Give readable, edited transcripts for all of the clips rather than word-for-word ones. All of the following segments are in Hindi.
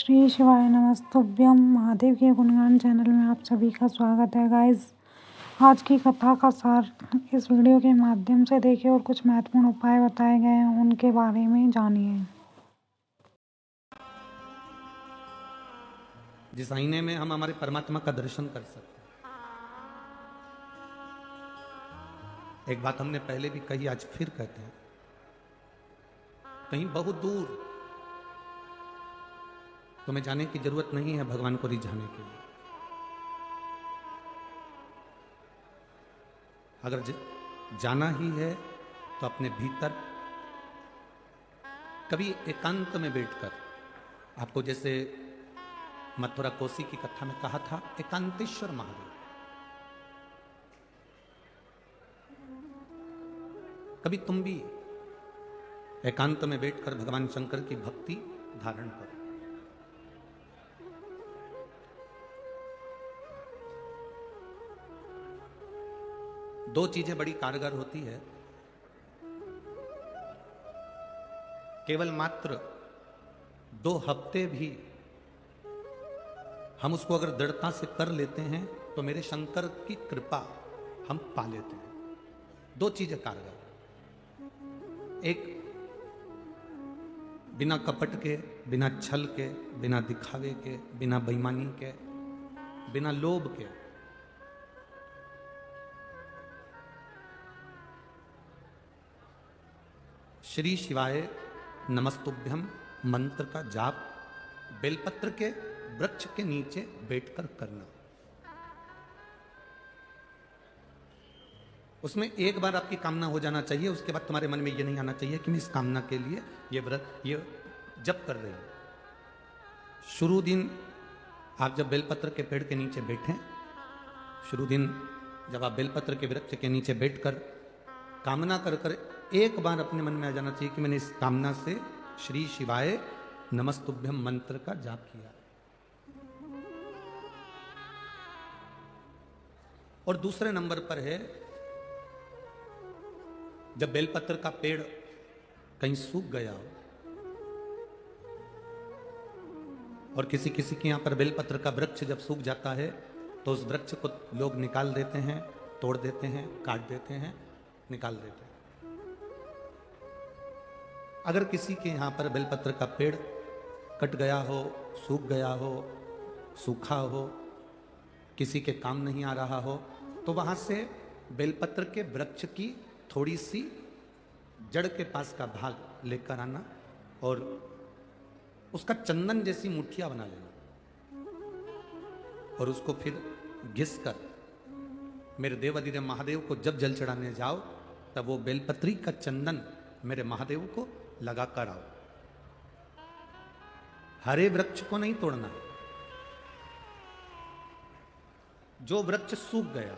श्री शिवाय नमस्तुभ्यम। महादेव के गुणगान चैनल में आप सभी का स्वागत है गाइस। आज की कथा का सार इस वीडियो के माध्यम से देखिए और कुछ महत्वपूर्ण उपाय बताए गए हैं उनके बारे में जानिए। जिस आईने में हम हमारे परमात्मा का दर्शन कर सकते हैं। एक बात हमने पहले भी कही, आज फिर कहते हैं, कहीं बहुत दूर तुम्हें जाने की जरूरत नहीं है भगवान को रिझाने के लिए। अगर जाना ही है तो अपने भीतर कभी एकांत में बैठकर, आपको जैसे मथुरा कोसी की कथा में कहा था, एकांतेश्वर महादेव, कभी तुम भी एकांत में बैठकर भगवान शंकर की भक्ति धारण करो। दो चीजें बड़ी कारगर होती है। केवल मात्र 2 हफ्ते भी हम उसको अगर दृढ़ता से कर लेते हैं तो मेरे शंकर की कृपा हम पा लेते हैं। 2 चीजें कारगर, एक बिना कपट के, बिना छल के, बिना दिखावे के, बिना बेईमानी के, बिना लोभ के श्री शिवाय नमस्तुभ्यम मंत्र का जाप बेलपत्र के वृक्ष के नीचे बैठकर करना। उसमें एक बार आपकी कामना हो जाना चाहिए, उसके बाद तुम्हारे मन में ये नहीं आना चाहिए कि मैं इस कामना के लिए ये व्रत ये जप कर रही हूं। शुरू दिन आप जब बेलपत्र के पेड़ के नीचे बैठें, शुरू दिन जब आप बेलपत्र के वृक्ष के नीचे बैठकर कामना कर कर एक बार अपने मन में आ जाना चाहिए कि मैंने इस कामना से श्री शिवाय नमस्तुभ्यम मंत्र का जाप किया। और दूसरे नंबर पर है, जब बेलपत्र का पेड़ कहीं सूख गया हो और किसी किसी के यहां पर बेलपत्र का वृक्ष जब सूख जाता है तो उस वृक्ष को लोग निकाल देते हैं, तोड़ देते हैं, काट देते हैं, निकाल देते हैं। अगर किसी के यहां पर बेलपत्र का पेड़ कट गया हो, सूख गया हो, सूखा हो, किसी के काम नहीं आ रहा हो, तो वहां से बेलपत्र के वृक्ष की थोड़ी सी जड़ के पास का भाग लेकर आना और उसका चंदन जैसी मुठिया बना लेना और उसको फिर घिस कर मेरे देवाधिदेव महादेव को जब जल चढ़ाने जाओ तब वो बेलपत्री का चंदन मेरे महादेव को लगा कर आओ। हरे वृक्ष को नहीं तोड़ना, जो वृक्ष सूख गया,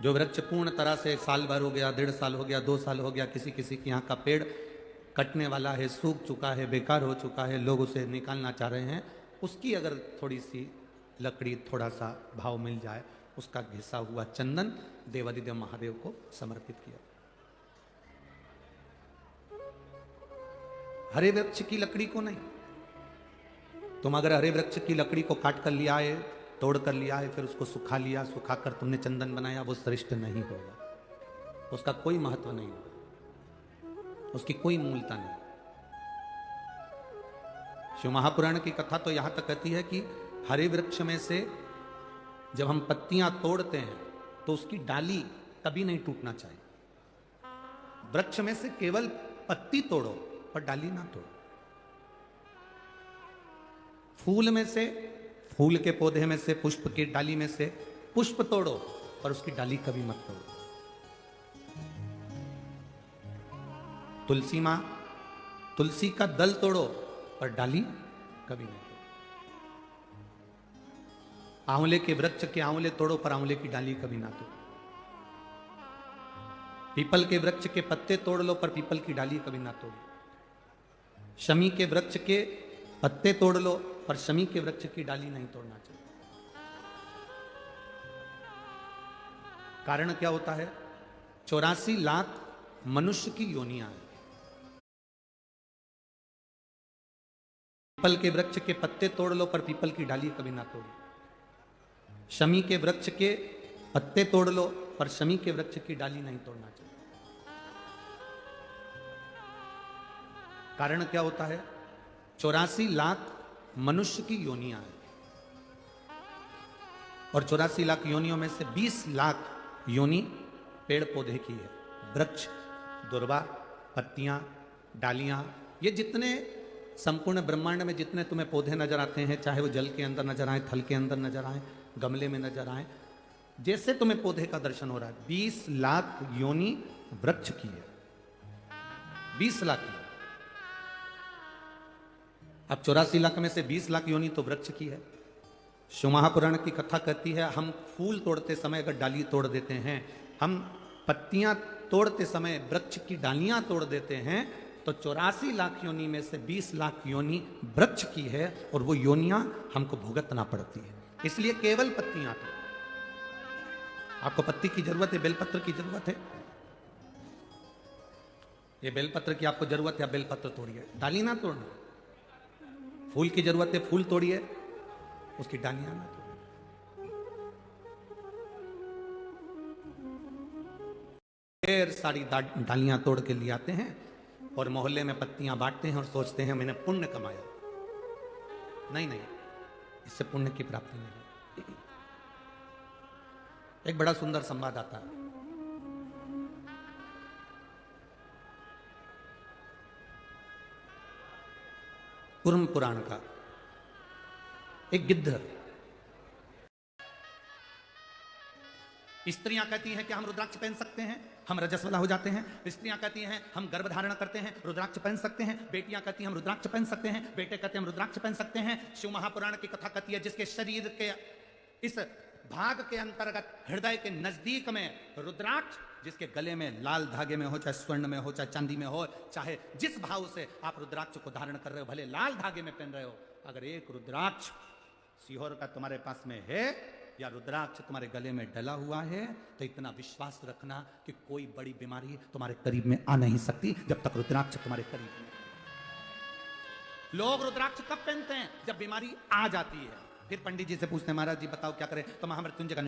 जो वृक्ष पूर्ण तरह से साल भर हो गया, 1.5 साल हो गया, 2 साल हो गया, किसी किसी के यहां का पेड़ कटने वाला है, सूख चुका है, बेकार हो चुका है, लोग उसे निकालना चाह रहे हैं, उसकी अगर थोड़ी सी लकड़ी, थोड़ा सा भाव मिल जाए, उसका घिसा हुआ चंदन देवाधिदेव महादेव को समर्पित किया। हरे वृक्ष की लकड़ी को नहीं। तुम अगर हरे वृक्ष की लकड़ी को काट कर लिया है, तोड़ कर लिया है, फिर उसको सुखा लिया, सुखाकर तुमने चंदन बनाया, वो श्रेष्ठ नहीं होगा, उसका कोई महत्व नहीं होगा, उसकी कोई मूलता नहीं। शिव महापुराण की कथा तो यहां तक कहती है कि हरे वृक्ष में से जब हम पत्तियां तोड़ते हैं तो उसकी डाली कभी नहीं टूटना चाहिए। वृक्ष में से केवल पत्ती तोड़ो पर डाली ना तोड़ो। फूल में से, फूल के पौधे में से, पुष्प की डाली में से पुष्प तोड़ो पर उसकी डाली कभी मत तोड़ो। तुलसी मां, तुलसी का दल तोड़ो पर डाली कभी नहीं तोड़ो। आंवले के वृक्ष के आंवले तोड़ो पर आंवले की डाली कभी ना तोड़ो। पीपल के वृक्ष के पत्ते तोड़ लो पर पीपल की डाली कभी ना तोड़ो। शमी के वृक्ष के पत्ते तोड़ लो पर शमी के वृक्ष की डाली नहीं तोड़ना चाहिए। कारण क्या होता है? 84 लाख मनुष्य की योनियां हैं। पीपल के वृक्ष के पत्ते तोड़ लो पर पीपल की डाली कभी ना तोड़ो। शमी के वृक्ष के पत्ते तोड़ लो पर शमी के वृक्ष की डाली नहीं तोड़ना चाहिए। कारण क्या होता है? 84 लाख मनुष्य की योनियां हैं और 84 लाख योनियों में से 20 लाख योनि पेड़ पौधे की है। वृक्ष, दुर्वा, पत्तियां, डालियां, ये जितने संपूर्ण ब्रह्मांड में जितने तुम्हें पौधे नजर आते हैं, चाहे वो जल के अंदर नजर आए, थल के अंदर नजर आए, गमले में नजर आए, जैसे तुम्हें पौधे का दर्शन हो रहा है, 20 लाख योनि वृक्ष की है। 20 लाख की। अब 84 लाख में से 20 लाख योनि तो वृक्ष की है। शिव महापुराण की कथा कहती है, हम फूल तोड़ते समय अगर डाली तोड़ देते हैं, हम पत्तियां तोड़ते समय वृक्ष की डालियां तोड़ देते हैं, तो 84 लाख योनि में से 20 लाख योनि वृक्ष की है और वो योनियां हमको भुगतना पड़ती है। इसलिए केवल पत्तियां तोड़ो। आपको पत्ती की जरूरत है, बेलपत्र की जरूरत है, ये बेलपत्र की आपको जरूरत है, बेलपत्र तोड़िए, डाली ना तोड़ना। फूल की जरूरत है, फूल तोड़िए, उसकी डालियां ना तोड़िए। ढेर सारी डालियां तोड़ के ले आते हैं और मोहल्ले में पत्तियां बांटते हैं और सोचते हैं मैंने पुण्य कमाया। नहीं नहीं, इससे पुण्य की प्राप्ति नहीं। एक बड़ा सुंदर संवाद आता है। कुर्म पुराण का एक गिद्ध, स्त्रियां कहती हैं कि हम रुद्राक्ष पहन सकते हैं, हम रजस्वला हो जाते हैं। स्त्रियां कहती हैं हम गर्भ धारण करते हैं, रुद्राक्ष पहन सकते हैं। बेटियां कहती हैं हम रुद्राक्ष पहन सकते हैं, बेटे कहते हैं हम रुद्राक्ष पहन सकते हैं। शिव महापुराण की कथा कहती है जिसके शरीर के इस भाग के अंतर्गत हृदय के नजदीक में रुद्राक्ष, जिसके गले में लाल धागे में हो, चाहे स्वर्ण में हो, चाहे चांदी में हो, चाहे जिस भाव से आप रुद्राक्ष को धारण कर रहे हो, भले लाल धागे में पहन रहे हो, अगर एक रुद्राक्ष सीहोर का तुम्हारे पास में है या रुद्राक्ष तुम्हारे गले में डला हुआ है, तो इतना विश्वास रखना कि कोई बड़ी बीमारी तुम्हारे करीब में आ नहीं सकती जब तक रुद्राक्ष तुम्हारे करीब में। लोग रुद्राक्ष कब पहनते हैं? जब बीमारी आ जाती है। फिर पंडित जी से पूछते हैं महाराज जी बताओ क्या करें? तो महामृत्युंजय का